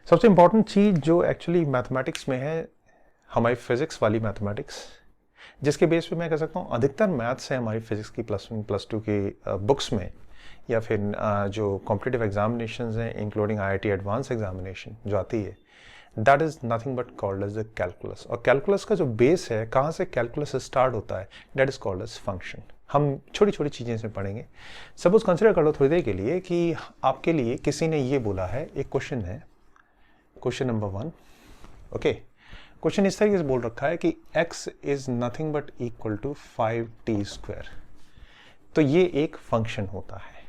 सबसे इम्पॉर्टेंट चीज़ जो actually mathematics में है, हमारी फिज़िक्स वाली मैथमेटिक्स, जिसके बेस पे मैं कह सकता हूँ अधिकतर मैथ्स है हमारी फिज़िक्स की +1 +2 की बुक्स में, या फिर जो कॉम्पिटिटिव एग्जामिनेशंस हैं इंक्लूडिंग IIT एडवांस एग्जामिनेशन जो आती है, that is nothing but called as the calculus. और कैलकुलस का जो बेस है, कहाँ से कैलकुलस स्टार्ट होता है, that is called as function. हम छोटी छोटी चीज़ें इसमें पढ़ेंगे। सपोज कंसिडर कर लो थोड़ी देर के लिए कि आपके लिए किसी ने ये बोला है, एक क्वेश्चन है, क्वेश्चन नंबर 1, ओके। क्वेश्चन इस तरीके से बोल रखा है कि x is nothing but equal to 5t²। तो ये एक फंक्शन होता है,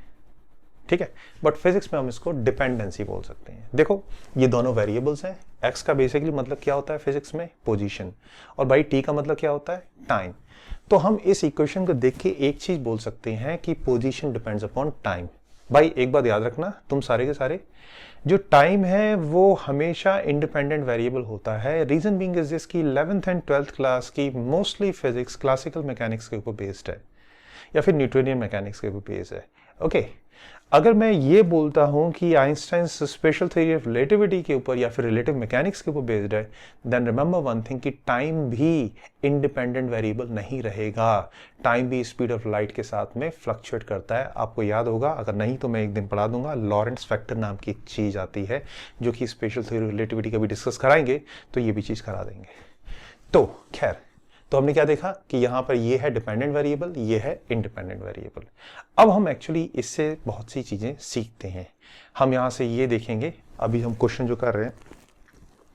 ठीक है। बट फिजिक्स में हम इसको डिपेंडेंसी बोल सकते हैं। देखो ये दोनों वेरिएबल्स हैं। x का बेसिकली मतलब क्या होता है फिजिक्स में, पोजीशन, और भाई t का मतलब क्या होता है, टाइम। तो हम इस इक्वेशन को देख के एक चीज बोल सकते हैं कि पोजीशन डिपेंड्स अपॉन टाइम। भाई एक बात याद रखना तुम सारे के सारे, जो टाइम है वो हमेशा इंडिपेंडेंट वेरिएबल होता है। रीजन बीइंग इज दिस कि 11th एंड 12th क्लास की मोस्टली फिजिक्स क्लासिकल मैकेनिक्स के ऊपर बेस्ड है, या फिर न्यूटोनियन मैकेनिक्स के ऊपर बेस्ड है, ओके। अगर मैं ये बोलता हूं कि Einstein special theory of relativity के ऊपर या फिर रिलेटिव मैकेनिक्स के ऊपर बेस्ड है, देन रिमेंबर वन थिंग कि टाइम भी इंडिपेंडेंट वेरिएबल नहीं रहेगा। टाइम भी स्पीड ऑफ लाइट के साथ में फ्लक्चुएट करता है। आपको याद होगा, अगर नहीं तो मैं एक दिन पढ़ा दूंगा, लॉरेंट्ज फैक्टर नाम की एक चीज आती है जो कि स्पेशल थ्योरी रिलेटिविटी का भी डिस्कस कराएंगे, तो ये भी चीज करा देंगे। तो खैर, तो हमने क्या देखा कि यहां पर ये है डिपेंडेंट वेरिएबल, ये है इंडिपेंडेंट वेरिएबल। अब हम एक्चुअली इससे बहुत सी चीजें सीखते हैं। हम यहां से ये देखेंगे, अभी हम क्वेश्चन जो कर रहे हैं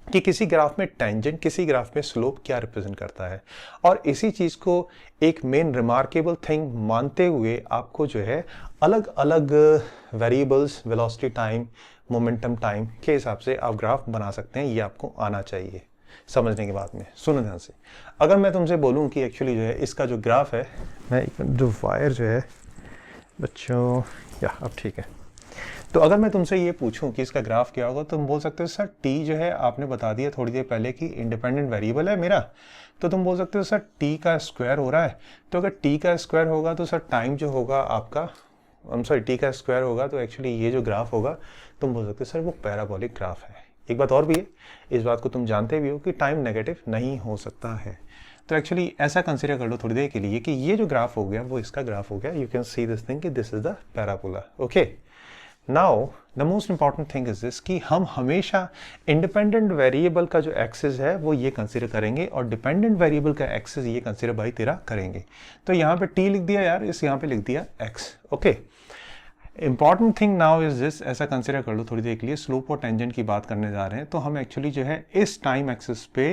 कि किसी ग्राफ में टेंजेंट, किसी ग्राफ में स्लोप क्या रिप्रेजेंट करता है, और इसी चीज को एक मेन रिमार्केबल थिंग मानते हुए आपको जो है अलग अलग variables, velocity time, momentum time के हिसाब से आप ग्राफ बना सकते हैं। ये आपको आना चाहिए समझने के बाद में। सुनो ध्यान से, अगर मैं तुमसे बोलूं कि एक्चुअली जो है इसका जो ग्राफ है, मैं जो वायर जो है बच्चों, या अब ठीक है, तो अगर मैं तुमसे ये पूछूं कि इसका ग्राफ क्या होगा, तो तुम बोल सकते हो सर टी जो है आपने बता दिया थोड़ी देर पहले कि इंडिपेंडेंट वेरिएबल है मेरा, तो तुम बोल सकते हो सर टी का स्क्वायर हो रहा है। तो अगर टी का स्क्वायर होगा तो सर टाइम जो होगा आपका, सॉरी टी का स्क्वायर होगा, तो एक्चुअली ये जो ग्राफ होगा तुम बोल सकते हो सर वो पैराबोलिक ग्राफ है। एक बात और भी है, इस बात को तुम जानते भी हो कि टाइम नेगेटिव नहीं हो सकता है। तो एक्चुअली ऐसा कंसीडर कर लो थोड़ी देर के लिए कि ये जो ग्राफ हो गया वो इसका ग्राफ हो गया। You can see this thing कि this is the parabola, okay. Now the most important thing is this कि हम हमेशा इंडिपेंडेंट वेरिएबल का जो एक्सिस है वो ये कंसीडर करेंगे, और डिपेंडेंट वेरिएबल का एक्सिस ये कंसीडर भाई तेरा करेंगे। तो यहाँ पे टी लिख दिया यार, इस यहाँ पे लिख दिया x, okay. Important thing now is this, ऐसा कंसिडर कर लो थोड़ी देर के लिए, स्लोप और टेंजेंट की बात करने जा रहे हैं। तो हम एक्चुअली जो है इस टाइम एक्सिस पे,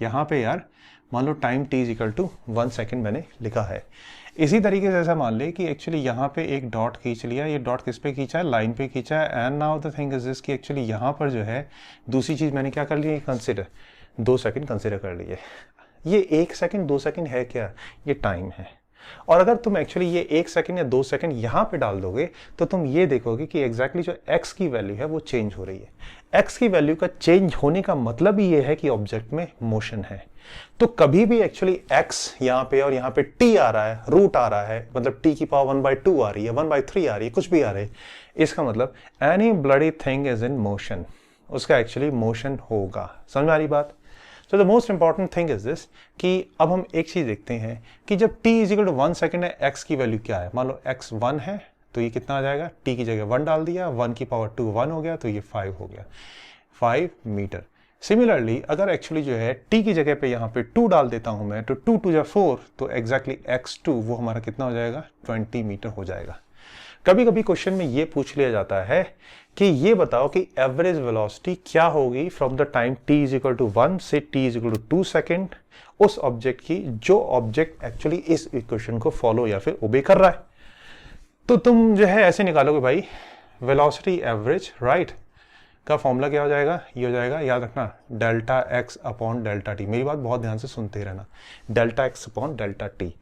यहाँ पे यार मान लो time t is equal to 1 second मैंने लिखा है। इसी तरीके से ऐसा मान ले कि एक्चुअली यहाँ पे एक डॉट खींच लिया, ये डॉट किस पे खींचा है, लाइन पे खींचा है। And now the thing is this कि एक्चुअली यहाँ पर जो है दूसरी चीज मैंने क्या कर ली, कंसिडर 2 सेकेंड कंसिडर कर लिए। ये 1 सेकेंड 2 सेकेंड है क्या, ये टाइम है। और अगर तुम एक्चुअली ये 1 सेकेंड या 2 सेकेंड यहां पे डाल दोगे तो तुम ये देखोगे कि एग्जैक्टली जो x की वैल्यू है वो चेंज हो रही है। x की वैल्यू का चेंज होने का मतलब ही ये है कि ऑब्जेक्ट में मोशन है। तो कभी भी एक्चुअली x यहां पे और यहां पे t आ रहा है, रूट आ रहा है, मतलब t की पावर 1/2 आ रही है, 1/3 आ रही है, कुछ भी आ रही है, इसका मतलब any bloody thing is in motion, उसका एक्चुअली मोशन होगा। समझ में आ रही बात? So the most important thing is this कि अब हम एक चीज देखते हैं कि जब t is equal to 1 second है, x की वैल्यू क्या है, मान लो x 1 है, तो ये कितना आ जाएगा, t की जगह 1 डाल दिया, 1 की पावर 2 1 हो गया, तो ये 5 हो गया, 5 मीटर। सिमिलरली अगर एक्चुअली जो है t की जगह पे यहाँ पे 2 डाल देता हूं मैं, तो 2 2 4, तो एग्जैक्टली x2 वो हमारा कितना हो जाएगा, 20 मीटर हो जाएगा। कभी कभी क्वेश्चन में ये पूछ लिया जाता है कि ये बताओ कि एवरेज वेलोसिटी क्या होगी from the time t is equal to 1 से t is equal to 2 second उस ऑब्जेक्ट की, जो ऑब्जेक्ट एक्चुअली इस इक्वेशन को फॉलो या फिर ओबे कर रहा है। तो तुम जो है ऐसे निकालोगे भाई, वेलोसिटी एवरेज राइट का फॉर्मूला क्या हो जाएगा, ये हो जाएगा, याद रखना, delta x upon delta T. मेरी बात बहुत ध्यान से सुनते रहना, delta x upon delta T.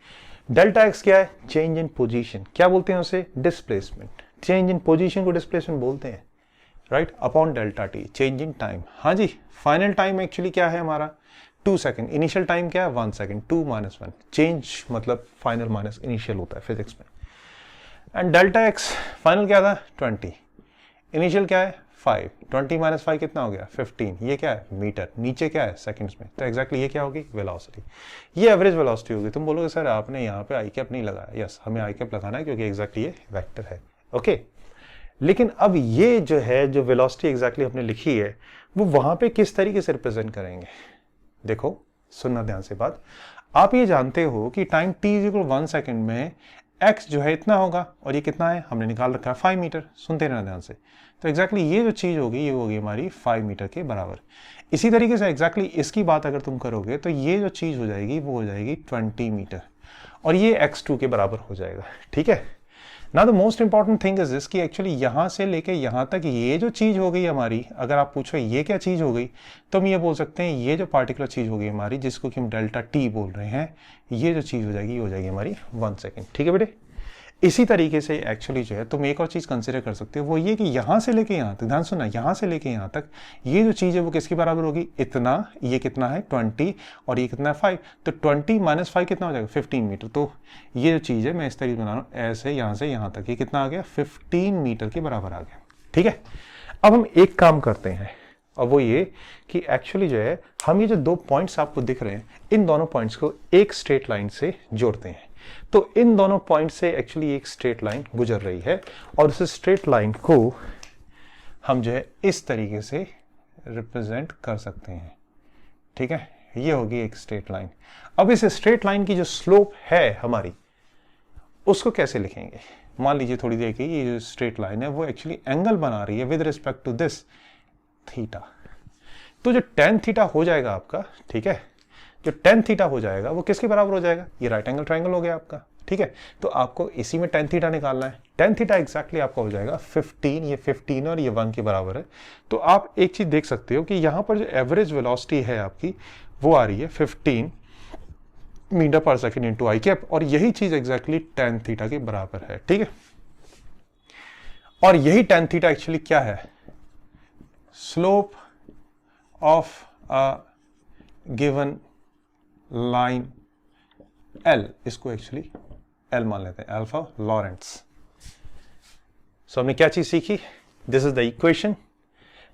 Delta x क्या है, चेंज इन पोजीशन, क्या बोलते हैं उसे, डिस्प्लेसमेंट। चेंज इन पोजीशन को डिस्प्लेसमेंट बोलते हैं, right, upon delta T, change in time. हाँ जी, फाइनल टाइम एक्चुअली क्या है हमारा, 2 सेकेंड, इनिशियल टाइम क्या है 1 सेकेंड, 2 - 1, चेंज मतलब फाइनल माइनस इनिशियल होता है फिजिक्स में। एंड डेल्टा एक्स फाइनल क्या था 20, इनिशियल क्या है 5, 20 माइनस 5 कितना हो गया 15, ये क्या है मीटर, नीचे क्या है सेकंड्स में, तो एग्जैक्टली ये क्या होगी वेलोसिटी, ये एवरेज वेलोसिटी होगी। तुम बोलोगे सर आपने यहाँ पे आई कैप नहीं लगाया, यस हमें आई कैप लगाना है क्योंकि एग्जैक्टली ये वेक्टर है, ओके। लेकिन अब ये जो है जो वेलोसिटी एग्जैक्टली हमने लिखी है वो वहां पे किस तरीके से रिप्रेजेंट करेंगे, देखो सुनना ध्यान से बात। आप ये जानते हो कि टाइम t इक्वल 1 सेकेंड में x जो है इतना होगा और ये कितना है हमने निकाल रखा है 5 मीटर, सुनते रहना ध्यान से। तो एग्जैक्टली ये जो चीज होगी ये होगी हमारी 5 मीटर के बराबर। इसी तरीके से एग्जैक्टली इसकी बात अगर तुम करोगे तो ये जो चीज हो जाएगी वो हो जाएगी 20 मीटर और ये x2 के बराबर हो जाएगा, ठीक है। ना the most important thing is this कि एक्चुअली यहां से लेके यहां तक ये जो चीज हो गई हमारी, अगर आप पूछो ये क्या चीज हो गई तो हम ये बोल सकते हैं ये जो पार्टिकुलर चीज हो गई हमारी जिसको कि हम डेल्टा टी बोल रहे हैं, ये जो चीज हो जाएगी ये हो जाएगी हमारी 1 सेकेंड, ठीक है बेटे। इसी तरीके से एक्चुअली जो है तुम एक और चीज कंसिडर कर सकते हो वो ये कि यहां से लेके यहां तक, ध्यान सुनना, यहां से लेके यहां तक ये जो चीज है वो किसके बराबर होगी, इतना, ये कितना है 20 और ये कितना है 5, तो 20 माइनस 5 कितना हो जाएगा 15 मीटर। तो ये जो चीज है मैं इस तरीके बना रहा हूं ऐसे यहां से यहां तक, ये कितना आ गया 15 मीटर के बराबर आ गया, ठीक है। अब हम एक काम करते हैं और वो ये कि एक्चुअली जो है हम ये जो दो पॉइंट्स आपको दिख रहे हैं इन दोनों पॉइंट्स को एक स्ट्रेट लाइन से जोड़ते हैं। तो इन दोनों पॉइंट से एक्चुअली एक स्ट्रेट लाइन गुजर रही है और उस स्ट्रेट लाइन को हम जो है इस तरीके से रिप्रेजेंट कर सकते हैं, ठीक है। ये होगी एक स्ट्रेट लाइन। अब इस स्ट्रेट लाइन की जो स्लोप है हमारी उसको कैसे लिखेंगे, मान लीजिए थोड़ी देर की ये जो स्ट्रेट लाइन है वो एक्चुअली एंगल बना रही है with respect to this theta. तो जो tan थीटा हो जाएगा आपका, ठीक है, जो tan थीटा हो जाएगा वो किसके बराबर हो जाएगा, ये राइट एंगल ट्रायंगल हो गया आपका, ठीक है। तो आपको इसी में tan थीटा निकालना है। tan थीटा एग्जैक्टली आपका हो जाएगा 15, ये 15 और ये 1 के बराबर है। तो आप एक चीज देख सकते हो कि यहां पर जो एवरेज वेलोसिटी है आपकी वो आ रही है 15 मीटर पर सेकेंड इंटू आई कैप और यही चीज एग्जैक्टली tan थीटा के बराबर है, ठीक है। और यही tan थीटा एक्चुअली क्या है, slope of a given line L, इसको एक्चुअली L मान लेते हैं, अल्फा लॉरेंट्स। सो हमने क्या चीज सीखी, this is the equation,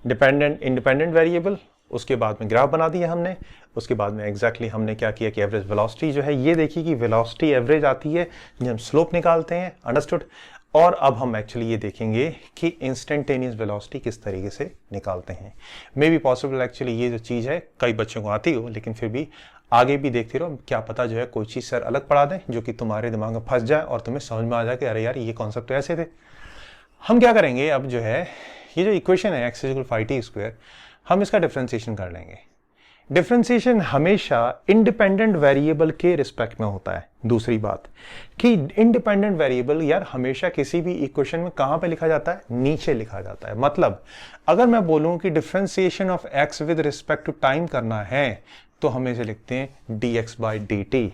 dependent independent variable, उसके बाद में ग्राफ बना दिया हमने, उसके बाद में एग्जैक्टली हमने क्या किया कि एवरेज वेलोसिटी जो है ये देखी कि वेलोसिटी एवरेज आती है जब हम स्लोप निकालते हैं, अंडरस्टूड। और अब हम एक्चुअली ये देखेंगे कि इंस्टेंटेनियस वेलोसिटी किस तरीके से निकालते हैं। मे बी पॉसिबल एक्चुअली ये जो चीज़ है कई बच्चों को आती हो, लेकिन फिर भी आगे भी देखते रहो, क्या पता जो है कोई चीज़ सर अलग पढ़ा दें जो कि तुम्हारे दिमाग में फंस जाए और तुम्हें समझ में आ जाए कि अरे यार ये कॉन्सेप्ट तो ऐसे थे। हम क्या करेंगे अब जो है ये जो इक्वेशन है x = 5t², हम इसका डिफ्रेंसिएशन कर लेंगे। डिफ्रेंसिएशन हमेशा इंडिपेंडेंट वेरिएबल के रिस्पेक्ट में होता है। दूसरी बात कि इंडिपेंडेंट वेरिएबल यार हमेशा किसी भी इक्वेशन में कहां पे लिखा जाता है, नीचे लिखा जाता है। मतलब अगर मैं बोलूं कि differentiation of x with respect to time करना है तो हम इसे लिखते हैं dx/dt।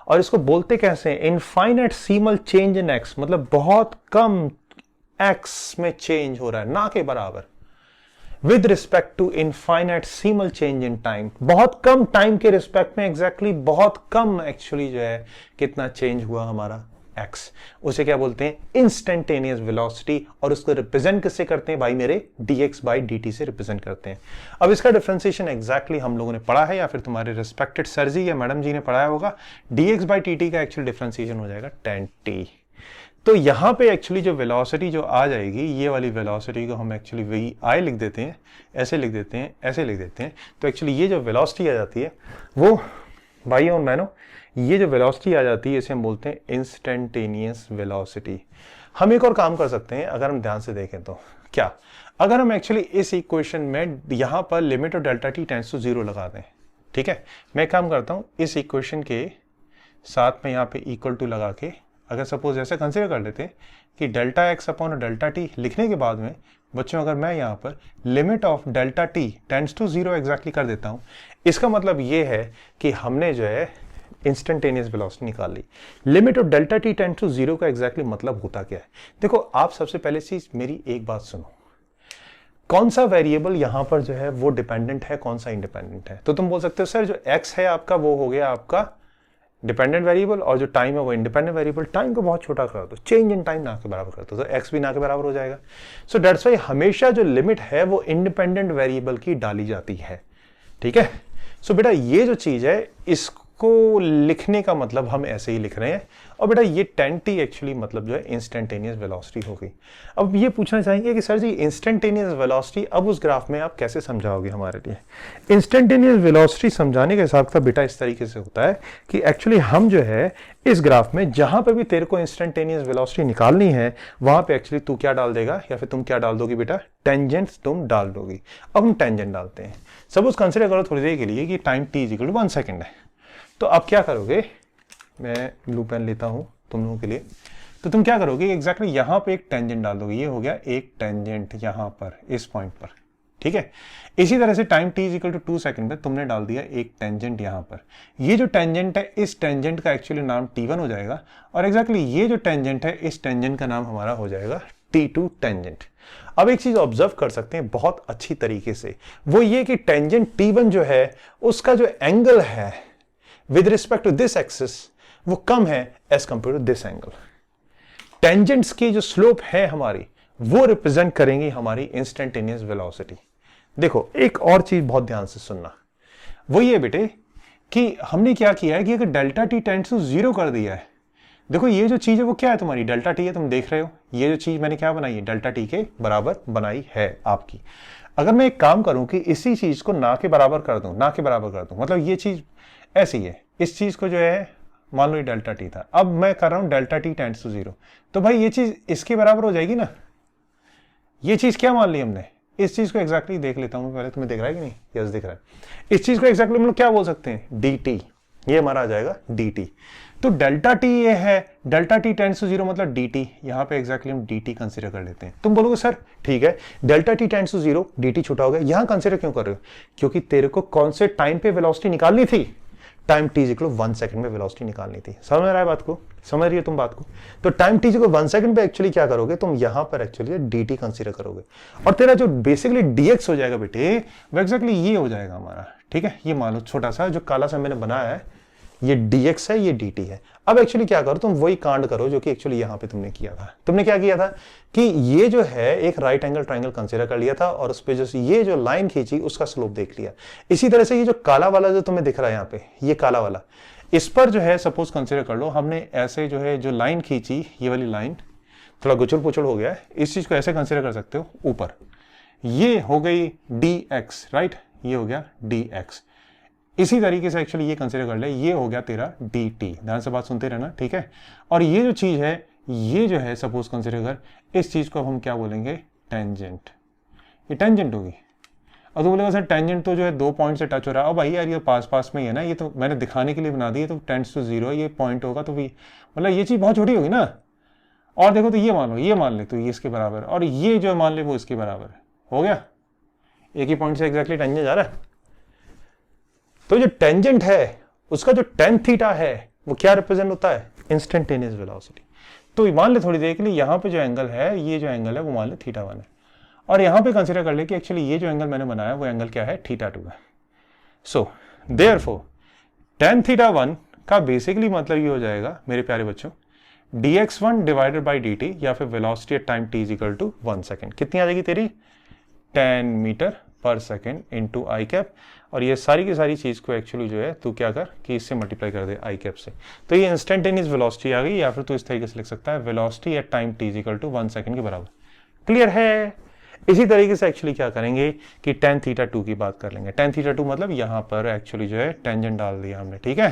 और इसको बोलते कैसे, इनफाइनाइट सीमल चेंज इन x, मतलब बहुत कम x में चेंज हो रहा है, ना के बराबर, with respect to infinitesimal change in time, बहुत कम टाइम के रिस्पेक्ट में एग्जैक्टली बहुत कम एक्चुअली जो है कितना चेंज हुआ हमारा x, उसे क्या बोलते हैं इंस्टेंटेनियस वेलोसिटी। और उसको रिप्रेजेंट किससे करते हैं भाई मेरे, dx/dt से रिप्रेजेंट करते हैं। अब इसका डिफरेंशिएशन एग्जैक्टली हम लोगों ने पढ़ा है या फिर तुम्हारे रिस्पेक्टेड सर जी या मैडम जी ने पढ़ाया होगा। dx/dt का एक्चुअल डिफरेंशिएशन हो जाएगा tan t। तो यहां पे एक्चुअली जो वेलोसिटी जो आ जाएगी, ये वाली वेलोसिटी को हम एक्चुअली वी आई लिख देते हैं, ऐसे लिख देते हैं, ऐसे लिख देते हैं। तो एक्चुअली ये जो वेलोसिटी आ जाती है वो भाइयों और बहनों, ये जो वेलोसिटी आ जाती है इसे हम बोलते हैं इंस्टेंटेनियस वेलोसिटी। हम एक और काम कर सकते हैं अगर हम ध्यान से देखें तो, क्या अगर हम एक्चुअली इस इक्वेशन में यहां पर limit of delta T tends to 0 लगा दें, ठीक है। मैं काम करता हूं इस इक्वेशन के साथ में यहां पे इक्वल टू लगा के, अगर सपोज ऐसा कंसिडर कर लेते हैं कि delta x upon delta t लिखने के बाद में बच्चों अगर मैं यहाँ पर limit of delta T tends to 0 exactly कर देता हूँ, इसका मतलब ये है कि हमने जो है इंस्टेंटेनियस वेलोसिटी निकाल ली। Limit of delta T tends to 0 का एग्जैक्टली मतलब होता क्या है, देखो आप सबसे पहले चीज मेरी एक बात सुनो, कौन सा वेरिएबल यहां पर जो है वो डिपेंडेंट है, कौन सा इंडिपेंडेंट है। तो तुम बोल सकते हो सर जो x है आपका वो हो गया आपका डिपेंडेंट वेरिएबल, और जो टाइम है वो इंडिपेंडेंट वेरिएबल। टाइम को बहुत छोटा कर दो, चेंज इन टाइम ना के बराबर कर दो, तो एक्स भी ना के बराबर हो जाएगा। सो दैट्स वाई हमेशा जो लिमिट है वो इंडिपेंडेंट वेरिएबल की डाली जाती है, ठीक है। सो बेटा ये जो चीज है इसको लिखने का मतलब हम ऐसे ही लिख रहे हैं, और बेटा ये 10t एक्चुअली मतलब जो है इंस्टेंटेनियस वेलोसिटी हो गई। अब ये पूछना चाहेंगे कि सर जी इंस्टेंटेनियस वेलोसिटी अब उस ग्राफ में आप कैसे समझाओगे हमारे लिए। इंस्टेंटेनियस वेलोसिटी समझाने का हिसाब का बेटा इस तरीके से होता है कि एक्चुअली हम जो है इस ग्राफ में जहां पर भी तेरे को इंस्टेंटेनियस वेलोसिटी निकालनी है वहां पे एक्चुअली तू क्या डाल देगा, या फिर तुम क्या डाल दोगी बेटा, टेंजेंट तुम डाल दोगी। अब हम टेंजेंट डालते हैं। सपोज कंसिडर करो थोड़ी देर के लिए कि time t equal to 1 second है, तो आप क्या करोगे, मैं ब्लू पेन लेता हूं तुम लोगों के लिए, तो तुम क्या करोगे एग्जैक्टली यहां पे एक टेंजेंट डाल दोगे। ये हो गया एक टेंजेंट यहां पर इस पॉइंट पर, ठीक है। इसी तरह से time t equal to 2 second पे तुमने डाल दिया एक टेंजेंट यहां पर। ये जो टेंजेंट है इस टेंजेंट का एक्चुअली नाम t1 हो जाएगा, और एग्जैक्टली ये जो टेंजेंट है इस टेंजेंट का नाम हमारा हो जाएगा t2 टेंजेंट। अब एक चीज ऑब्जर्व कर सकते हैं बहुत अच्छी तरीके से, वो ये कि टेंजेंट t1 जो है उसका जो एंगल है with respect to this axis वो कम है as compare to this angle. Tangents की जो स्लोप है हमारी वो रिप्रेजेंट करेंगी हमारी इंस्टेंटेनियस वेलोसिटी। देखो एक और चीज बहुत ध्यान से सुनना, वो ये बेटे कि हमने क्या किया है कि अगर डेल्टा टी टेंड्स टू 0 कर दिया है, देखो ये जो चीज है वो क्या है तुम्हारी डेल्टा टी है, तुम देख रहे हो ये जो चीज मैंने क्या बनाई है डेल्टा टी के बराबर बनाई है आपकी। अगर मैं एक काम करूं कि इसी चीज को ना के बराबर कर दूं, ना के बराबर कर दूं, मतलब ये चीज ऐसी है, इस चीज को जो है मान लो ये डेल्टा टी था, अब मैं कर रहा हूं डेल्टा टी टेंड्स टू 0, तो भाई ये चीज इसके बराबर हो जाएगी ना। ये चीज क्या मान ली हमने, इस चीज को एक्जैक्टली देख लेता हूं पहले, तुम्हें दिख रहा है कि नहीं, यस दिख रहा है। इस चीज को एक्जैक्टली हम लोग क्या बोल सकते हैं, dt, ये हमारा आ जाएगा dt। तो डेल्टा टी ये है, डेल्टा टी टेंड्स टू 0 मतलब dt, यहां पे एक्जैक्टली हम dt कंसीडर कर लेते हैं। तुम बोलोगे सर ठीक है delta T tends to 0 dt छोटा हो गया, यहां कंसीडर क्यों कर रहे हो, क्योंकि तेरे को कौन से टाइम पे वेलोसिटी निकालनी थी, टाइम t इक्वल 1 सेकंड में वेलोसिटी निकालनी थी। समझ रहा है बात को, समझ रही हो तुम बात को। तो टाइम t इक्वल 1 सेकंड पे एक्चुअली क्या करोगे तुम, यहां पर एक्चुअली dt कंसीडर करोगे, और तेरा जो बेसिकली dx हो जाएगा बेटे वो एक्जैक्टली ये हो जाएगा हमारा, ठीक है। ये मान लो छोटा सा जो काला सा मैंने बनाया है ये dx है, ये dt है। अब एक्चुअली क्या करो तुम वही कांड करो जो कि एक्चुअली यहां पे तुमने किया था। तुमने क्या किया था कि ये जो है एक राइट एंगल ट्रायंगल कंसीडर कर लिया था, और उस पे जो ये जो लाइन खींची उसका स्लोप देख लिया। इसी तरह से ये जो काला वाला जो तुम्हें दिख रहा है यहाँ पे, ये काला वाला, इस पर जो है सपोज कंसीडर कर लो हमने ऐसे जो है जो लाइन खींची, ये वाली लाइन थोड़ा गुचल पुचल हो गया है, इस चीज को ऐसे कंसीडर कर सकते हो ऊपर, ये हो गई dx, राइट, ये हो गया dx। इसी तरीके से एक्चुअली ये कंसीडर कर ले, ये हो गया तेरा dt, ध्यान से बात सुनते रहना, ठीक है। और ये जो चीज है ये जो है सपोज कंसीडर कर, इस चीज को हम क्या बोलेंगे, टेंजेंट, ये टेंजेंट होगी। और तो बोलेगा सर टेंजेंट तो जो है 2 पॉइंट से टच हो रहा है, अब भाई यार ये पास पास में ही है ना, ये तो मैंने दिखाने के लिए बना दी है, तो टेंड्स टू 0 ये पॉइंट होगा, तो भी मतलब ये चीज बहुत छोटी होगी ना। और देखो तो ये मान लो, ये मान ले तो ये इसके बराबर, और ये जो मान ले वो इसके बराबर हो गया, एक ही पॉइंट से एग्जैक्टली टेंजेंट जा रहा है। तो जो टेंजेंट है उसका जो tan थीटा है वो क्या रिप्रेजेंट होता है, इंस्टेंटेनियस वेलोसिटी। तो मान ले थोड़ी देर के लिए यहाँ पे जो एंगल है, ये जो एंगल है वो मान ले θ1 है, और यहाँ पे कंसीडर कर ले कि एक्चुअली ये जो एंगल मैंने बनाया वो एंगल क्या है, θ2 है। सो देयरफॉर tan θ1 का बेसिकली मतलब ये हो जाएगा मेरे प्यारे बच्चों, dx1 डिवाइडेड बाई dt, या फिर velocity at time t equal to 1 second, कितनी आ जाएगी तेरी, 10 मीटर पर सेकेंड इंटू आई कैप। और ये सारी की सारी चीज को एक्चुअली जो है तू क्या कर कि इससे मल्टीप्लाई कर दे आई कैप से, तो ये इंस्टेंटेनियस वेलोसिटी आ गई, या फिर तू इस तरीके से लिख सकता है velocity at time t equal to 1 second के बराबर। क्लियर है। इसी तरीके से एक्चुअली क्या करेंगे कि tan θ2 की बात कर लेंगे। tan θ2 मतलब यहां पर एक्चुअली जो है टेंजेंट डाल दिया हमने, ठीक है।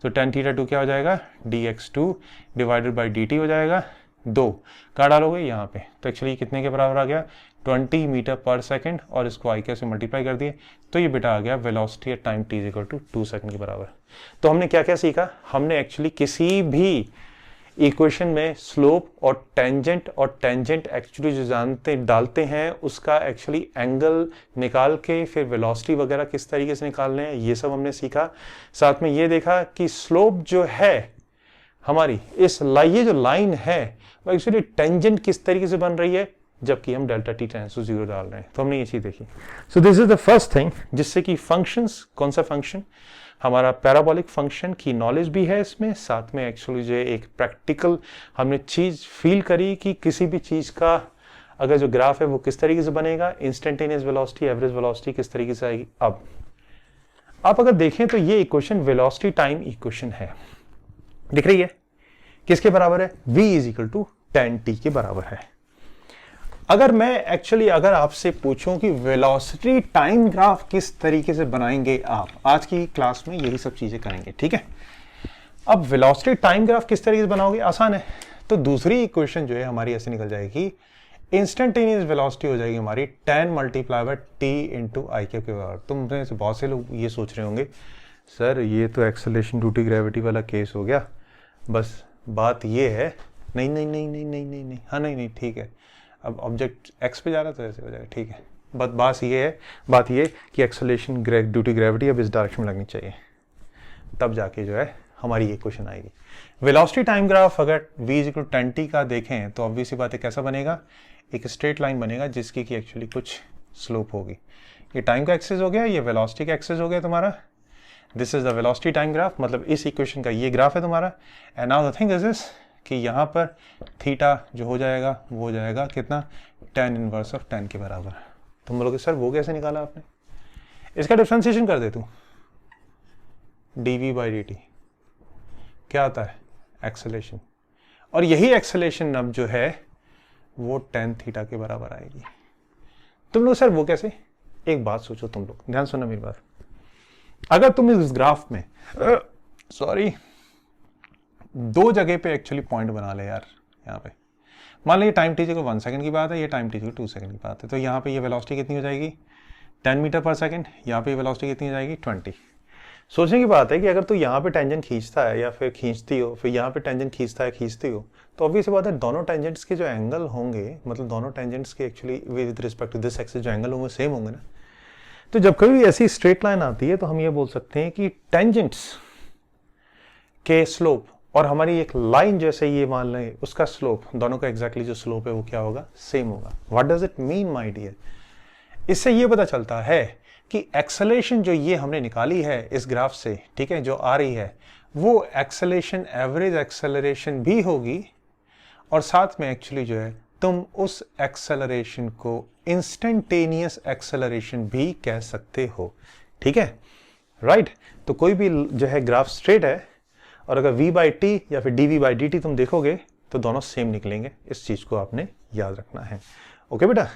तो tan θ2 क्या हो जाएगा, dx2 डिवाइडेड बाई dt हो जाएगा, 2 का डालोगे यहाँ पे, तो एक्चुअली कितने के बराबर आ गया, 20 मीटर पर सेकंड, और इसको आई कैप से मल्टीप्लाई कर दिए, तो ये बेटा आ गया velocity at time t equal to 2 second के बराबर। तो हमने क्या क्या सीखा, हमने एक्चुअली किसी भी इक्वेशन में स्लोप और टेंजेंट एक्चुअली जो जानते डालते हैं उसका एक्चुअली एंगल निकाल के फिर वेलोसिटी वगैरह किस तरीके से निकालने हैं, ये सब हमने सीखा। साथ में ये देखा कि स्लोप जो है हमारी ये जो लाइन है वो एक्चुअली टेंजेंट किस तरीके से बन रही है, जबकि हम डेल्टा टी टेंड्स टू 0 डाल रहे हैं। तो हमने ये चीज़ देखी। So this is the first thing, जिससे कि फंक्शंस, कौन सा फंक्शन, हमारा पैराबोलिक फंक्शन की नॉलेज भी है इसमें, साथ में एक्चुअली जो एक प्रैक्टिकल हमने चीज़ फील करी कि किसी भी चीज़ का अगर जो ग्राफ है वो किस तरीके से बनेगा, इंस्टेंटेनियस वेलोसिटी, एवरेज वेलोसिटी किस तरीके से आएगी। अब आप अगर देखें तो ये इक्वेशन वेलोसिटी टाइम इक्वेशन है, दिख रही है, किसके बराबर है, v is equal to tan t के बराबर है। अगर मैं एक्चुअली अगर आपसे पूछूं कि वेलोसिटी टाइम ग्राफ किस तरीके से बनाएंगे, आप आज की क्लास में यही सब चीजें करेंगे, ठीक है। अब वेलोसिटी टाइम ग्राफ किस तरीके से बनाओगे, आसान है। तो दूसरी इक्वेशन जो है हमारी ऐसे निकल जाएगी, इंस्टेंटेनियस वेलोसिटी हो जाएगी हमारी tan multiply by t into I के बराबर। तुम में से बहुत से लोग ये सोच रहे होंगे, सर ये तो एक्सेलरेशन ड्यू टू ग्रेविटी वाला केस हो गया, बस बात ये है, नहीं नहीं नहीं नहीं नहीं नहीं नहीं, हाँ नहीं नहीं ठीक है, अब ऑब्जेक्ट एक्स पे जा रहा है तो ऐसे हो जाएगा, ठीक है। बट बात ये कि एक्सेलरेशन ड्यू टू ग्रेविटी अब इस डायरेक्शन में लगनी चाहिए, तब जाके जो है हमारी ये क्वेश्चन आएगी। वेलोसिटी टाइम ग्राफ अगर v is equal to tan t का देखें तो ऑब्वियस सी बात है कैसा बनेगा, एक स्ट्रेट लाइन बनेगा जिसकी कि एक्चुअली कुछ स्लोप होगी। ये टाइम का एक्सेस हो गया, ये वेलोसिटी का एक्सेस हो गया तुम्हारा। This is the velocity time graph, मतलब इस इक्वेशन का ये ग्राफ है तुम्हारा। And now the thing is this कि यहाँ पर थीटा जो हो जाएगा वो हो जाएगा कितना, tan इनवर्स ऑफ tan के बराबर। तुम बोलोगे सर वो कैसे निकाला आपने, इसका डिफरेंशिएशन कर दे तू, dv बाई dt क्या आता है, एक्सेलरेशन, और यही एक्सेलरेशन अब जो है वो tan थीटा के बराबर आएगी। तुम लोग सर वो कैसे, एक बात सोचो तुम लोग, ध्यान सुनो मेरी बात। अगर तुम इस ग्राफ में सॉरी दो जगह पे एक्चुअली पॉइंट बना ले यार, यहाँ पे मान लीजिए टाइम टी को 1 सेकंड की बात है, ये टाइम टी को 2 सेकंड की बात है, तो यहाँ पे ये वेलोसिटी कितनी हो जाएगी 10 मीटर पर सेकंड, यहाँ पे वेलोसिटी कितनी हो जाएगी 20। सोचने की बात है कि अगर तू यहाँ पे टेंजेंट खींचता है या फिर खींचती हो, फिर यहाँ पे टेंजेंट खींचता है खींचती हो, तो ऑब्वियस बात है दोनों टेंजेंट्स के जो एंगल होंगे, मतलब दोनों टेंजेंट्स के actually with respect to this axis जो एंगल होंगे सेम होंगे ना। तो जब कभी ऐसी स्ट्रेट लाइन आती है तो हम ये बोल सकते हैं कि टेंजेंट्स के स्लोप और हमारी एक लाइन जैसे ये मान लें उसका स्लोप, दोनों का एग्जैक्टली जो स्लोप है वो क्या होगा, सेम होगा। What does it mean my dear, इससे ये पता चलता है कि एक्सेलरेशन जो ये हमने निकाली है इस ग्राफ से, ठीक है, जो आ रही है वो एक्सेलरेशन एवरेज एक्सेलरेशन भी होगी, और साथ में एक्चुअली जो है तुम उस एक्सेलरेशन को इंस्टेंटेनियस एक्सेलरेशन भी कह सकते हो, ठीक है, राइट। तो कोई भी जो है ग्राफ स्ट्रेट है और अगर v बाई टी या फिर dv बाई dt तुम देखोगे तो दोनों सेम निकलेंगे, इस चीज को आपने याद रखना है। ओके बेटा,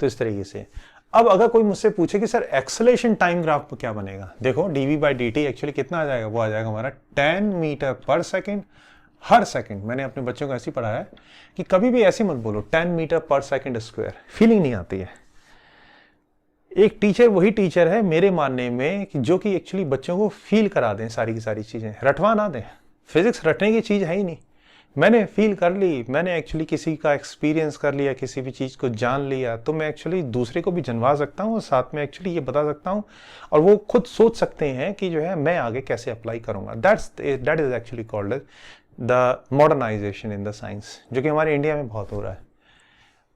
तो इस तरीके से। अब अगर कोई मुझसे पूछे कि सर एक्सेलरेशन टाइम ग्राफ क्या बनेगा, देखो dv बाई dt एक्चुअली कितना आ जाएगा, वो आ जाएगा हमारा 10 मीटर पर सेकेंड हर सेकंड। मैंने अपने बच्चों को ऐसे पढ़ाया है कि कभी भी ऐसे मत बोलो 10 मीटर पर सेकंड स्क्वायर, फीलिंग नहीं आती है। एक टीचर वही टीचर है मेरे मानने में कि जो कि एक्चुअली बच्चों को फील करा दें सारी की सारी चीजें, रटवा ना दें। फिजिक्स रटने की चीज है ही नहीं, मैंने फील कर ली, मैंने एक्चुअली किसी का एक्सपीरियंस कर लिया, किसी भी चीज को जान लिया, तो मैं एक्चुअली दूसरे को भी जनवा सकता हूँ और साथ में एक्चुअली ये बता सकता हूँ और वो खुद सोच सकते हैं कि जो है मैं आगे कैसे अप्लाई करूंगा। That is actually called the modernization in the science, जो कि हमारे इंडिया में बहुत हो रहा है।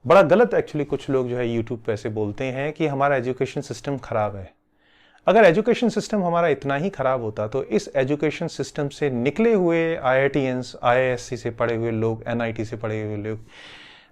बड़ा गलत एक्चुअली कुछ लोग जो है यूट्यूब पे ऐसे बोलते हैं कि हमारा एजुकेशन सिस्टम खराब है। अगर एजुकेशन सिस्टम हमारा इतना ही खराब होता तो इस एजुकेशन सिस्टम से निकले हुए IITians, IISc से पढ़े हुए लोग, NIT से पढ़े हुए लोग,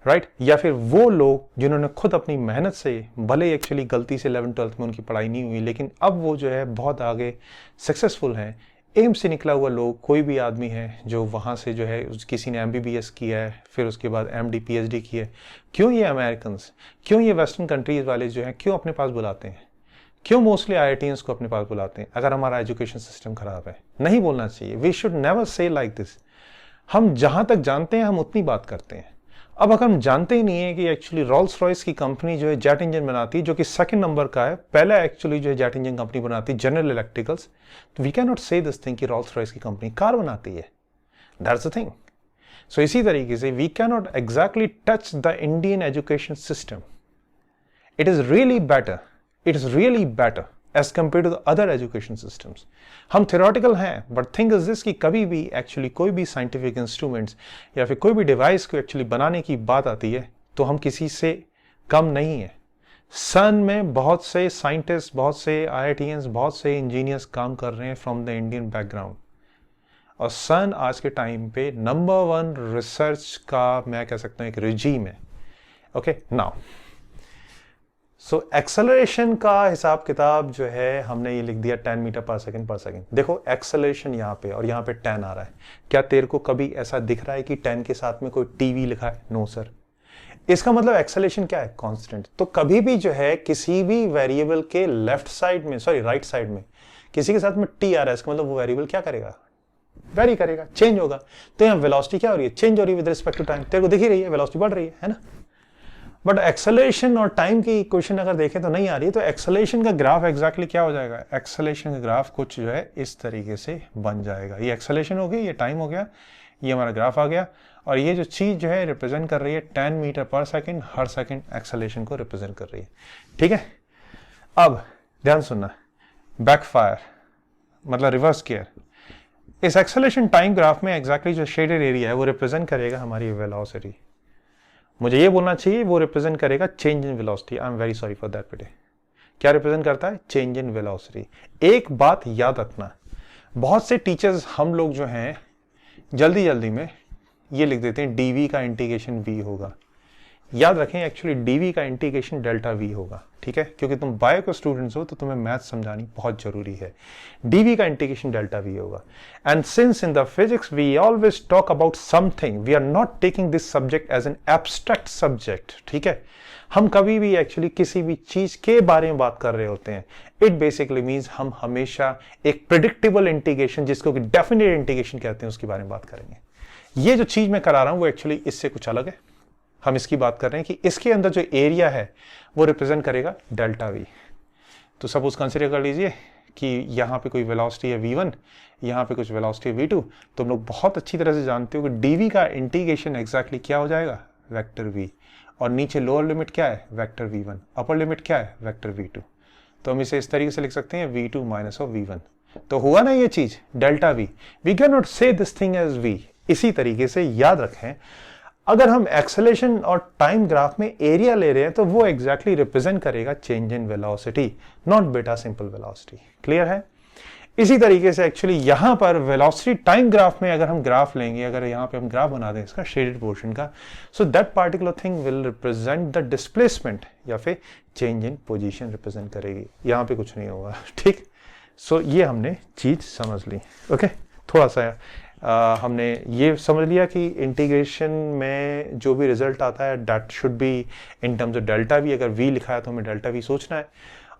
राइट, या फिर वो लोग जिन्होंने खुद अपनी मेहनत से, भले एक्चुअली गलती से 11th-12th में उनकी पढ़ाई नहीं हुई लेकिन अब वो जो है बहुत आगे सक्सेसफुल हैं, एम्स से निकला हुआ लोग, कोई भी आदमी है जो वहाँ से जो है किसी ने MBBS किया है, फिर उसके बाद MD PhD की है, क्यों ये अमेरिकन्स, क्यों ये वेस्टर्न कंट्रीज वाले जो हैं क्यों अपने पास बुलाते हैं, क्यों मोस्टली IITians को अपने पास बुलाते हैं अगर हमारा एजुकेशन सिस्टम खराब है? नहीं बोलना चाहिए, we should never say like this. हम जहां तक जानते हैं हम उतनी बात करते हैं। अब अगर हम जानते ही नहीं है कि एक्चुअली रॉल्स रॉयस की कंपनी जो है जेट इंजन बनाती है, जो कि सेकंड नंबर का है, पहला एक्चुअली जो है जेट इंजन कंपनी बनाती है जनरल इलेक्ट्रिकल्स, तो we can not say this thing कि रॉल्स रॉयस की कंपनी कार बनाती है, दैट्स द थिंग। सो इसी तरीके से we can not exactly touch the Indian education system. It is really better, it is really better as compare to the other education systems. हम theoretical हैं, but thing is this कि कभी भी actually कोई भी साइंटिफिक इंस्ट्रूमेंट्स या फिर कोई भी डिवाइस को एक्चुअली बनाने की बात आती है तो हम किसी से कम नहीं है। सन में बहुत से साइंटिस्ट, बहुत से IITians, बहुत से इंजीनियर्स काम कर रहे हैं फ्रॉम द इंडियन बैकग्राउंड, और सन आज के टाइम पे नंबर 1 रिसर्च का मैं कह सकता हूँ एक रिजीम है। ओके, नाउ सो एक्सेलरेशन का हिसाब किताब जो है हमने ये लिख दिया 10 मीटर पर सेकंड। देखो एक्सेलरेशन यहाँ पे और यहाँ पे 10 आ रहा है। क्या तेरे को कभी ऐसा दिख रहा है कि 10 के साथ में कोई टीवी लिखा है? No sir. इसका मतलब एक्सेलरेशन क्या है? कांस्टेंट। तो कभी भी जो है किसी भी वेरिएबल के लेफ्ट साइड में, सॉरी राइट साइड में किसी के साथ में टी आ रहा है, इसका मतलब वो वेरिएबल क्या करेगा? वेरी करेगा, चेंज होगा। तो यहाँ वेलोसिटी क्या हो रही है? चेंज हो रही है विद रिस्पेक्ट टू टाइम। तेरे को दिख ही रही है वेलोसिटी बढ़ रही है ना। बट एक्सेलरेशन और टाइम की इक्वेशन अगर देखें तो नहीं आ रही है। तो एक्सेलरेशन का ग्राफ एग्जैक्टली क्या हो जाएगा? एक्सेलरेशन का ग्राफ कुछ जो है इस तरीके से बन जाएगा। ये एक्सेलरेशन हो गई, ये टाइम हो गया, ये हमारा ग्राफ आ गया, और ये जो चीज जो है रिप्रेजेंट कर रही है 10 मीटर पर सेकंड, हर सेकंड एक्सेलरेशन को रिप्रेजेंट कर रही है। ठीक है, अब ध्यान सुनना, बैकफायर मतलब रिवर्स गियर। इस एक्सेलरेशन टाइम ग्राफ में एग्जैक्टली जो शेडेड एरिया है वो रिप्रेजेंट करेगा हमारी वेलोसिटी। मुझे ये बोलना चाहिए वो रिप्रेजेंट करेगा change in velocity. I am very sorry for that बेटे। क्या रिप्रेजेंट करता है? Change in velocity. एक बात याद रखना, बहुत से टीचर्स हम लोग जो हैं जल्दी में ये लिख देते हैं डीवी का इंटीग्रेशन वी होगा। याद रखें एक्चुअली डीवी का इंटीग्रेशन डेल्टा वी होगा। ठीक है, क्योंकि तुम बायो के स्टूडेंट्स हो तो तुम्हें मैथ समझानी बहुत जरूरी है। डीवी का इंटीग्रेशन डेल्टा वी होगा। And since in the physics we always talk about something, we are not taking this subject as an abstract subject. ठीक है, हम कभी भी एक्चुअली किसी भी चीज के बारे में बात कर रहे होते हैं, इट बेसिकली मीन्स हम हमेशा एक प्रिडिक्टेबल इंटीग्रेशन, जिसको कि डेफिनेट इंटीग्रेशन कहते हैं, उसके बारे में बात करेंगे। ये जो चीज मैं करा रहा हूं वो एक्चुअली इससे कुछ अलग है। हम इसकी बात कर रहे हैं कि इसके अंदर जो एरिया है वो रिप्रेजेंट करेगा डेल्टा वी। तो सपोज कंसीडर कर लीजिए कि यहाँ पे कोई वेलोसिटी है v1, यहाँ पे कुछ वेलोसिटी है v2। तो हम लोग बहुत अच्छी तरह से जानते हो कि dv का इंटीग्रेशन एग्जैक्टली क्या हो जाएगा? Vector v। और नीचे लोअर लिमिट क्या है? Vector v1। अपर लिमिट क्या है? Vector v2। तो हम इसे इस तरीके से लिख सकते हैं v2 माइनस ऑफ v1। तो हुआ ना ये चीज delta v। We can not say this thing as v। इसी तरीके से याद रखें, अगर हम एक्सेलरेशन और टाइम ग्राफ में एरिया ले रहे हैं तो वो एग्जैक्टली रिप्रेजेंट करेगा चेंज इन वेलोसिटी, नॉट बेटा सिंपल वेलोसिटी। क्लियर है? इसी तरीके से एक्चुअली यहां पर वेलोसिटी टाइम ग्राफ में अगर हम ग्राफ लेंगे, अगर यहां पे हम ग्राफ बना दें इसका शेडेड पोर्शन का, so that particular thing will represent the displacement या फिर चेंज इन पोजीशन रिप्रेजेंट करेगी। यहां पे कुछ नहीं होगा। ठीक, सो ये हमने चीज समझ ली। ओके, थोड़ा सा हमने ये समझ लिया कि इंटीग्रेशन में जो भी रिजल्ट आता है that should be in terms of delta we. अगर वी लिखा है तो हमें डेल्टा वी सोचना है।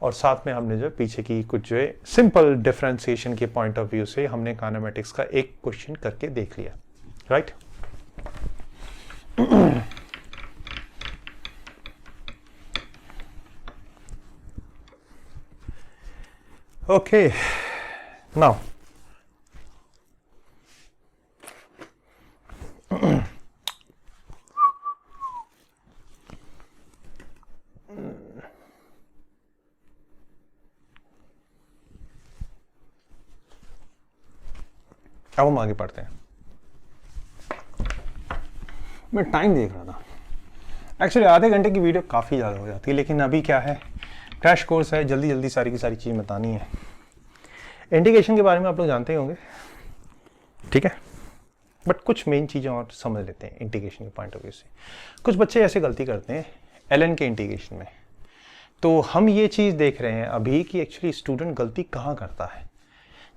और साथ में हमने जो पीछे की कुछ जो है सिंपल डिफरेंशिएशन के पॉइंट ऑफ व्यू से हमने काइनेमेटिक्स का एक क्वेश्चन करके देख लिया। राइट, ओके, नाउ अब हम आगे पढ़ते हैं। मैं टाइम देख रहा था, एक्चुअली आधे घंटे की वीडियो काफ़ी ज़्यादा हो जाती है, लेकिन अभी क्या है, क्रैश कोर्स है, जल्दी जल्दी सारी की सारी चीज़ बतानी है। इंटीग्रेशन के बारे में आप लोग जानते ही होंगे, ठीक है, बट कुछ मेन चीज़ें और समझ लेते हैं इंटीग्रेशन के पॉइंट ऑफ व्यू से। कुछ बच्चे ऐसे गलती करते हैं एलएन के इंटीग्रेशन में, तो हम ये चीज़ देख रहे हैं अभी कि एक्चुअली स्टूडेंट गलती कहाँ करता है।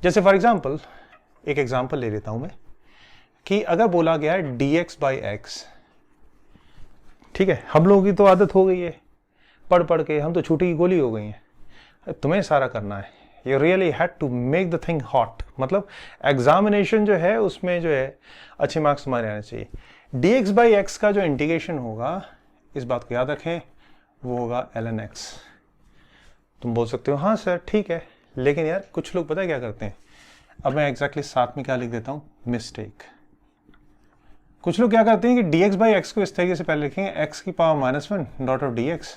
जैसे फॉर एग्जांपल, एक एग्जांपल ले लेता हूं मैं कि अगर बोला गया है dx बाई एक्स, ठीक है, हम लोगों की तो आदत हो गई है पढ़ पढ़ के, हम तो छुट्टी की गोली हो गई हैं। तुम्हें सारा करना है, you really had to make the thing hot, मतलब एग्जामिनेशन जो है उसमें जो है अच्छे मार्क्स तुम्हारे आने चाहिए। dx बाई एक्स का जो इंटीग्रेशन होगा, इस बात को याद रखें, वो होगा ln x। तुम बोल सकते हो हाँ सर ठीक है, लेकिन यार कुछ लोग पता है क्या करते हैं, अब मैं एग्जैक्टली साथ में क्या लिख देता हूं, मिस्टेक। कुछ लोग क्या करते हैं कि dx बाई एक्स को इस तरीके से पहले लिखेंगे x की पावर -1 डॉट ऑफ dx,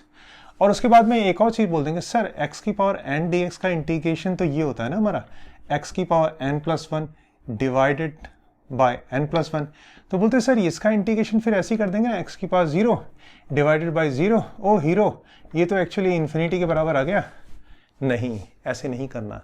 और उसके बाद में एक और चीज बोल देंगे, सर x की पावर n dx का इंटीग्रेशन तो ये होता है ना हमारा x की power n+1 divided by n+1। तो बोलते सर इसका इंटीग्रेशन फिर ऐसे ही कर देंगे, x की power 0 divided by 0। Oh hero, ये तो एक्चुअली इन्फिनिटी के बराबर आ गया। नहीं, ऐसे नहीं करना।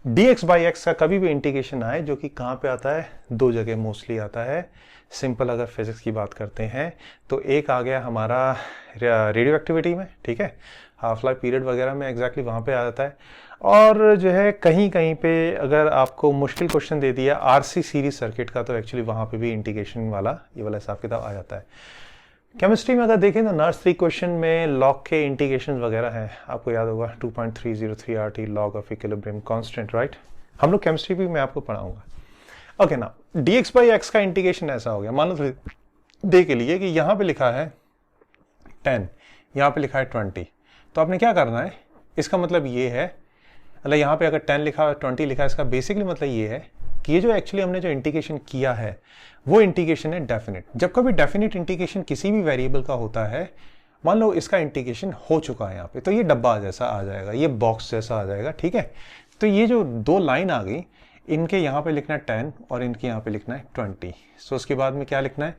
dx बाई एक्स का कभी भी इंटीग्रेशन आए, जो कि कहाँ पे आता है, दो जगह मोस्टली आता है। सिंपल अगर फिजिक्स की बात करते हैं तो एक आ गया हमारा रेडियो एक्टिविटी में, ठीक है, हाफ लाइफ पीरियड वगैरह में एग्जैक्टली वहाँ पे आ जाता है। और जो है कहीं कहीं पे अगर आपको मुश्किल क्वेश्चन दे दिया आरसी सीरीज सर्किट का, तो एक्चुअली वहाँ पे भी इंटीग्रेशन वाला ये वाला हिसाब किताब आ जाता है। केमिस्ट्री में अगर देखें तो नर्स 3 क्वेश्चन में लॉग के इंटीग्रेशन वगैरह हैं, आपको याद होगा 2.303 RT log of equilibrium constant, right. हम लोग केमिस्ट्री भी मैं आपको पढ़ाऊंगा। ओके ना, dx बाई एक्स का इंटीग्रेशन ऐसा हो गया, मान लो दे के लिए कि यहाँ पे लिखा है 10, यहाँ पे लिखा है 20, तो आपने क्या करना है, इसका मतलब ये है, मतलब यहाँ पे अगर 10 लिखा है 20 लिखा है, इसका बेसिकली मतलब ये है कि ये जो एक्चुअली हमने जो इंटीग्रेशन किया है वो इंटीग्रेशन है डेफिनेट। जब कभी डेफिनेट इंटीग्रेशन किसी भी वेरिएबल का होता है, मान लो इसका इंटीग्रेशन हो चुका है यहाँ पे, तो ये डब्बा जैसा आ जाएगा, ये बॉक्स जैसा आ जाएगा, ठीक है। तो ये जो दो लाइन आ गई, इनके यहाँ पे लिखना है 10 और इनके यहाँ पे लिखना है 20। सो उसके बाद में क्या लिखना है,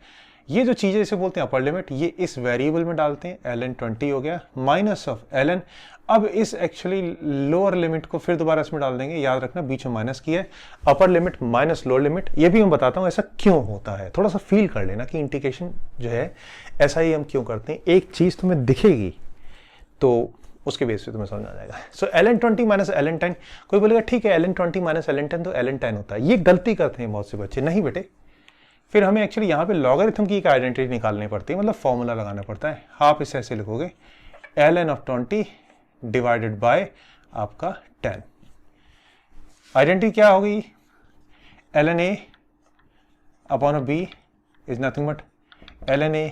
ये जो चीजें इसे बोलते हैं अपर लिमिट, ये इस वेरिएबल में डालते हैं, ln 20 हो गया माइनस ऑफ ln। अब इस एक्चुअली लोअर लिमिट को फिर दोबारा इसमें डाल देंगे, याद रखना बीच में माइनस की है, upper limit minus lower limit. ये भी मैं बताता हूँ ऐसा क्यों होता है, थोड़ा सा फील कर लेना कि इंटीग्रेशन जो है ऐसा ही हम क्यों करते हैं। एक चीज तुम्हें दिखेगी तो उसके बेस पे तुम्हें समझ आ जाएगा। सो ln 20 माइनस ln 10, कोई बोलेगा ठीक है ln 20 माइनस ln 10 तो ln 10 होता है, ये गलती करते हैं बहुत से बच्चे। नहीं बेटे, फिर हमें एक्चुअली यहाँ पे लॉगरिथम की एक आइडेंटिटी निकालनी पड़ती है, मतलब फॉर्मूला लगाना पड़ता है। आप इसे ऐसे लिखोगे ln ऑफ 20 डिवाइडेड बाय आपका 10। आइडेंटिटी क्या होगी, ln a upon b is nothing but ln a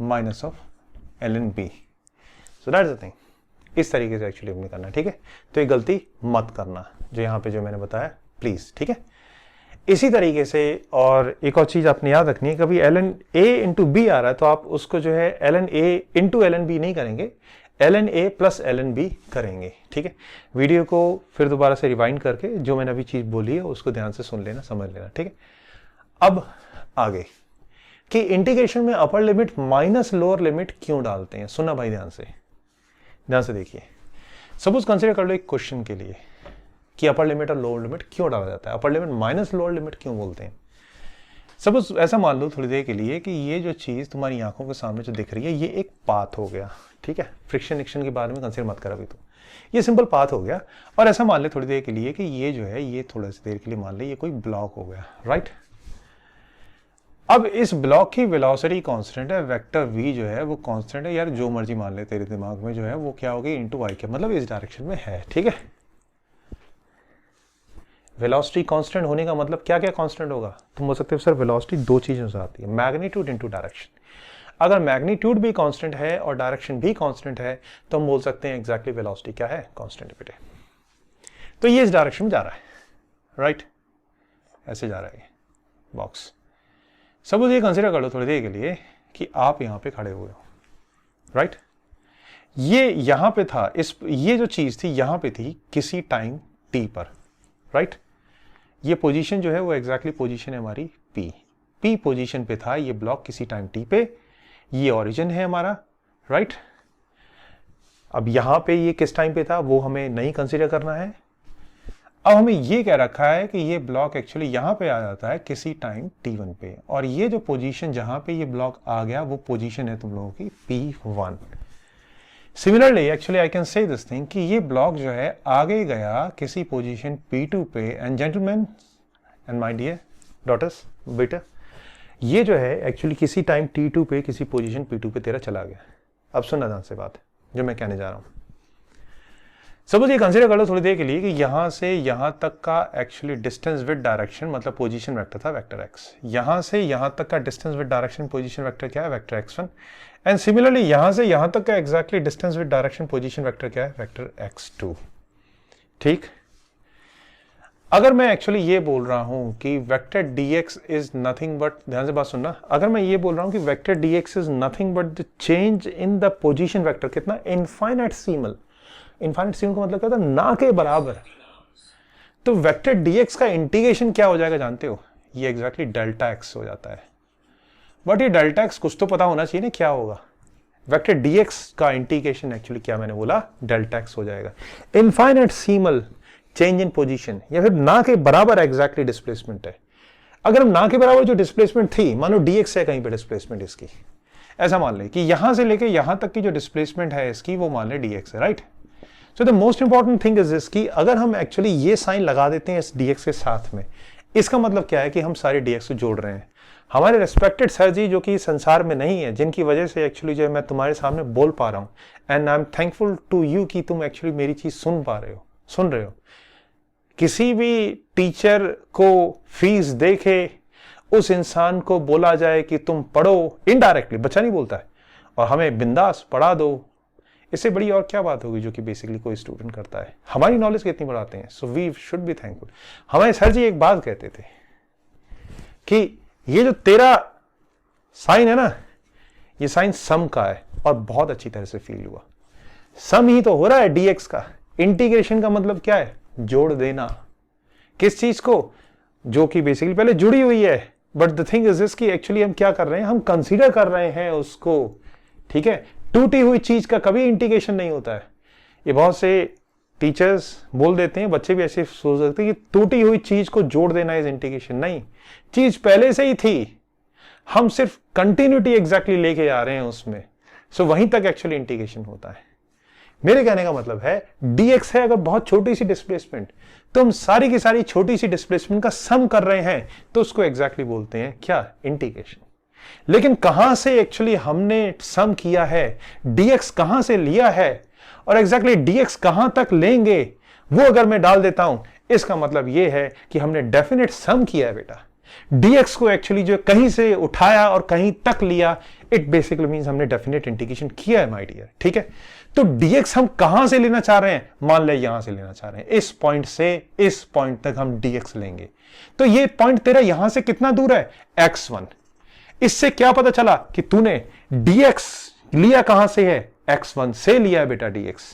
minus of ln b। So that's the thing, इस तरीके से एक्चुअली हमने करना है, ठीक है। तो ये गलती मत करना जो यहाँ पे जो मैंने बताया, प्लीज, ठीक है। इसी तरीके से और एक और चीज आपने याद रखनी है, कभी ln a इंटू बी आ रहा है तो आप उसको जो है ln a into ln b नहीं करेंगे, ln a plus ln b करेंगे, ठीक है। वीडियो को फिर दोबारा से रिवाइंड करके जो मैंने अभी चीज बोली है उसको ध्यान से सुन लेना, समझ लेना, ठीक है। अब आगे कि इंटीग्रेशन में upper limit minus lower limit क्यों डालते हैं, सुनना भाई ध्यान से देखिए। सपोज कंसीडर कर लो एक क्वेश्चन के लिए कि अपर लिमिट और लोअर लिमिट क्यों डाला जाता है, upper limit minus lower limit क्यों बोलते हैं। सपोज ऐसा मान लो थोड़ी देर के लिए कि ये जो चीज तुम्हारी आंखों के सामने जो दिख रही है ये एक पाथ हो गया, ठीक है। फ्रिक्शन एक्शन के बारे में कंसीडर मत कर अभी, तो ये सिंपल पाथ हो गया। और ऐसा मान ले थोड़ी देर के लिए कि ये जो है ये थोड़ी सी देर के लिए मान ले ये कोई ब्लॉक हो गया, राइट। अब इस ब्लॉक की वेलोसिटी कांस्टेंट है, वेक्टर v जो है वो कांस्टेंट है, यार जो मर्जी मान ले तेरे दिमाग में जो है वो क्या होगी इनटू y के, मतलब इस डायरेक्शन में है, ठीक है। वेलोसिटी कांस्टेंट होने का मतलब क्या क्या कांस्टेंट होगा, तुम बोल सकते हो सर वेलोसिटी दो चीजों से आती है, मैग्नीट्यूड इनटू डायरेक्शन। अगर मैग्नीट्यूड भी कांस्टेंट है और डायरेक्शन भी कांस्टेंट है तो हम बोल सकते हैं एग्जैक्टली वेलोसिटी क्या है, कांस्टेंट बेटे। तो ये इस डायरेक्शन में जा रहा है, राइट, ऐसे जा रहा है बॉक्स। सपोज ये कंसीडर कर लो थोड़ी देर के लिए कि आप यहां पे खड़े हुए हो, राइट। ये यहां पे था, ये जो चीज थी यहां पे थी किसी टाइम t पर, राइट। ये पोजीशन जो है वो एग्जैक्टली पोजीशन है हमारी p पोजीशन पे था ये ब्लॉक किसी टाइम t पे, ये ओरिजिन है हमारा, राइट। अब यहां पे ये किस टाइम पे था वो हमें नहीं कंसीडर करना है। अब हमें ये कह रखा है कि ये ब्लॉक एक्चुअली यहां पे आ जाता है किसी टाइम t1 पे, और ये जो पोजीशन जहां पे ये ब्लॉक आ गया वो पोजीशन है तुम लोगों की p1। Similarly actually I can say this thing कि ये ब्लॉक जो है आगे गया किसी पोजीशन p2 पे, and gentleman and my dear daughters, बेटा ये जो है एक्चुअली किसी टाइम t2 पे किसी पोजीशन p2 पे तेरा चला गया। अब सुनना ध्यान से बात जो मैं कहने जा रहा हूं। सपोज ये कंसीडर कर लो थोड़ी देर के लिए कि यहां से यहां तक का एक्चुअली डिस्टेंस विद डायरेक्शन मतलब पोजीशन वेक्टर था वेक्टर x, यहां से यहां तक का distance with direction position vector क्या है, वेक्टर x1। एंड सिमिलरली यहां से यहां तक का exactly distance with direction position vector क्या है, वेक्टर x2, ठीक। अगर मैं एक्चुअली ये बोल रहा हूं कि vector dx is nothing but, ध्यान से बात सुनना, अगर मैं ये बोल रहा हूं कि vector dx is nothing but the change in the position vector, कितना, इनफाइनाइटेसिमल। इनफाइनाइटेसिमल का मतलब क्या था, ना के बराबर। तो वेक्टर dx का इंटीग्रेशन क्या हो जाएगा जानते हो, ये एग्जैक्टली डेल्टा एक्स हो जाता है। बट ये डेल्टा एक्स कुछ तो पता होना चाहिए ना क्या होगा। वेक्टर dx का इंटीग्रेशन एक्चुअली क्या मैंने बोला, डेल्टा एक्स हो जाएगा। इनफाइनाइटसीमल चेंज इन पोजीशन या फिर ना के बराबर एग्जैक्टली डिस्प्लेसमेंट है। अगर हम ना के बराबर जो डिस्प्लेसमेंट थी, मानो dx है कहीं पे डिस्प्लेसमेंट इसकी, ऐसा मान ले कि यहां से लेके यहां तक की जो डिस्प्लेसमेंट है इसकी वो मान ले dx है, right. So the most important thing is this कि अगर हम एक्चुअली ये साइन लगा देते हैं इस dx के साथ में, इसका मतलब क्या है कि हम सारे dx को जोड़ रहे हैं। हमारे रेस्पेक्टेड सर जी जो कि संसार में नहीं है, जिनकी वजह से एक्चुअली जो है मैं तुम्हारे सामने बोल पा रहा हूं, and I am thankful to you कि तुम एक्चुअली मेरी चीज सुन रहे हो। किसी भी टीचर को फीस देके उस इंसान को बोला जाए कि तुम पढ़ो, इनडायरेक्टली, बच्चा नहीं बोलता है, और हमें बिंदास पढ़ा दो, इससे बड़ी और क्या बात होगी जो कि बेसिकली कोई स्टूडेंट करता है। हमारी नॉलेज कितनी बढ़ाते हैं, so we should be thankful. हमारे सर जी एक बात कहते थे कि ये जो तेरा साइन है ना, ये साइन सम का है, और बहुत अच्छी तरह से फील हुआ। सम ही तो हो रहा है dx का। इंटीग्रेशन का मतलब क्या है, जोड़ देना। किस चीज को, जो कि बेसिकली पहले जुड़ी हुई है, but the thing is this कि एक्चुअली हम क्या कर रहे हैं, हम कंसीडर कर रहे हैं उसको, ठीक है। टूटी हुई चीज का कभी इंटीग्रेशन नहीं होता है। ये बहुत से टीचर्स बोल देते हैं, बच्चे भी ऐसे सोच सकते हैं कि टूटी हुई चीज को जोड़ देना इज इंटीग्रेशन। नहीं, चीज पहले से ही थी, हम सिर्फ कंटिन्यूटी एग्जैक्टली लेके आ रहे हैं उसमें, सो वहीं तक एक्चुअली इंटीग्रेशन होता है। मेरे कहने का मतलब है dx है अगर बहुत छोटी सी डिस्प्लेसमेंट, तो हम सारी की सारी छोटी सी डिस्प्लेसमेंट का सम कर रहे हैं, तो उसको एग्जैक्टली बोलते हैं क्या, इंटीग्रेशन। लेकिन कहां से एक्चुअली हमने सम किया है, dx कहां से लिया है, और एग्जैक्टली dx कहां तक लेंगे, वो अगर मैं डाल देता हूं, इसका मतलब यह है कि हमने डेफिनेट सम किया है बेटा। dx को एक्चुअली जो कहीं से उठाया और कहीं तक लिया, इट बेसिकली मींस हमने डेफिनेट इंटीग्रेशन किया है माय डियर, ठीक है। तो dx हम कहां से लेना चाह रहे हैं, मान ले यहां से लेना चाह रहे हैं, इस पॉइंट से इस पॉइंट तक हम dx लेंगे। तो ये पॉइंट तेरा यहां से कितना दूर है, x1। इससे क्या पता चला कि तूने dx लिया कहां से है, x1 से लिया है बेटा dx।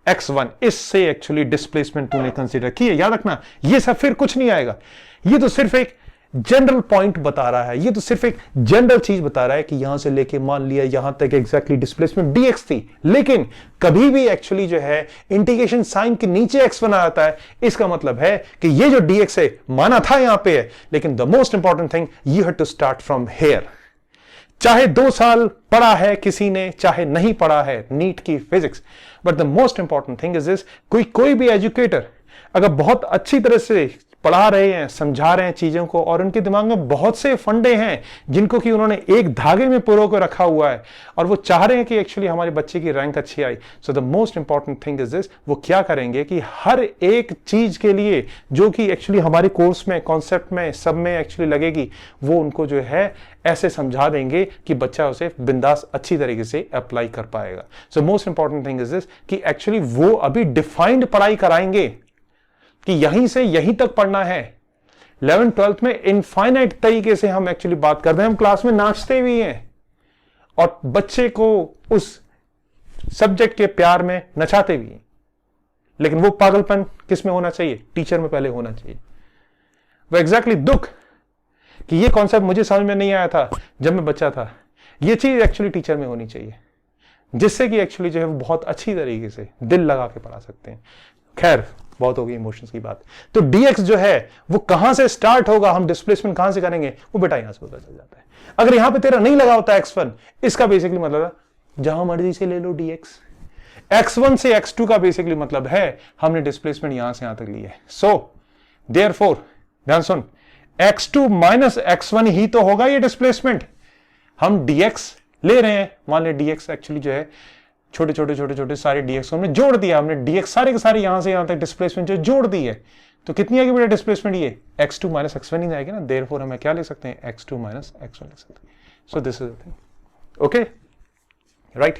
x1 इससे एक्चुअली डिस्प्लेसमेंट तूने कंसीडर की है, याद रखना। ये सब फिर कुछ नहीं आएगा, ये तो सिर्फ एक जनरल पॉइंट बता रहा है, ये तो सिर्फ एक जनरल चीज बता रहा है कि यहां से लेके मान लिया यहां तक एग्जैक्टली डिस्प्लेसमेंट dx थी। लेकिन कभी भी एक्चुअली जो है इंटीग्रेशन साइन के नीचे x1 आ जाता है, इसका मतलब है कि ये जो dx है माना था यहां पे है, लेकिन the most important thing you have to start from here. चाहे 2 साल पढ़ा है किसी ने, चाहे नहीं पढ़ा है नीट की physics, but the most important thing is this, कोई भी एजुकेटर अगर बहुत अच्छी तरह से पढ़ा रहे हैं, समझा रहे हैं चीजों को, और उनके दिमाग में बहुत से फंडे हैं जिनको कि उन्होंने एक धागे में पुरो को रखा हुआ है, और वो चाह रहे हैं कि एक्चुअली हमारे बच्चे की रैंक अच्छी आई। So the most important thing is this, वो क्या करेंगे कि हर एक चीज के लिए जो कि एक्चुअली हमारे कोर्स में, कॉन्सेप्ट में, सब में एक्चुअली लगेगी, वो उनको जो है ऐसे समझा देंगे कि बच्चा उसे बिंदास अच्छी तरीके से अप्लाई कर पाएगा। So most important thing is this कि एक्चुअली वो अभी डिफाइंड पढ़ाई कराएंगे कि यहीं से यहीं तक पढ़ना है। 11th 12th में इनफाइनाइट तरीके से हम एक्चुअली बात कर रहे हैं, हम क्लास में नाचते भी हैं और बच्चे को उस सब्जेक्ट के प्यार में नचाते भी हैं। लेकिन वो पागलपन किस में होना चाहिए, टीचर में पहले होना चाहिए। वो एग्जैक्टली दुख कि ये कॉन्सेप्ट मुझे समझ में नहीं आया था जब मैं बच्चा था, ये चीज एक्चुअली टीचर में होनी चाहिए, जिससे कि एक्चुअली जो है वो बहुत अच्छी तरीके से दिल लगा के पढ़ा सकते हैं। खैर, बहुत होगी इमोशंस की बात। तो dx जो है वो कहां से स्टार्ट होगा, हम डिस्प्लेसमेंट कहां से करेंगे, वो बेटा यहां से पता चल जाता है। अगर यहां पे तेरा नहीं लगा होता x1, इसका बेसिकली मतलब है जहां मर्जी से ले लो dx। x1 से x2 का बेसिकली मतलब है हमने डिस्प्लेसमेंट यहां से यहां तक ली है। सो देयरफॉर ध्यान सुन, x2 माइनस x1 ही तो होगा ये डिस्प्लेसमेंट। हम dx ले रहे हैं, मान ले dx एक्चुअली जो है छोटे छोटे सारे dx को हमने जोड़ दिया, हमने dx सारे के सारे यहां से यहां तक डिस्प्लेसमेंट जो जोड़ दी है, तो कितनी आएगी बेटा डिस्प्लेसमेंट, ये x2 माइनस x1 ही आएगी ना। देयरफॉर हमें क्या लिख सकते हैं, x2 माइनस x1 लिख सकते हैं। So this is the thing, okay right.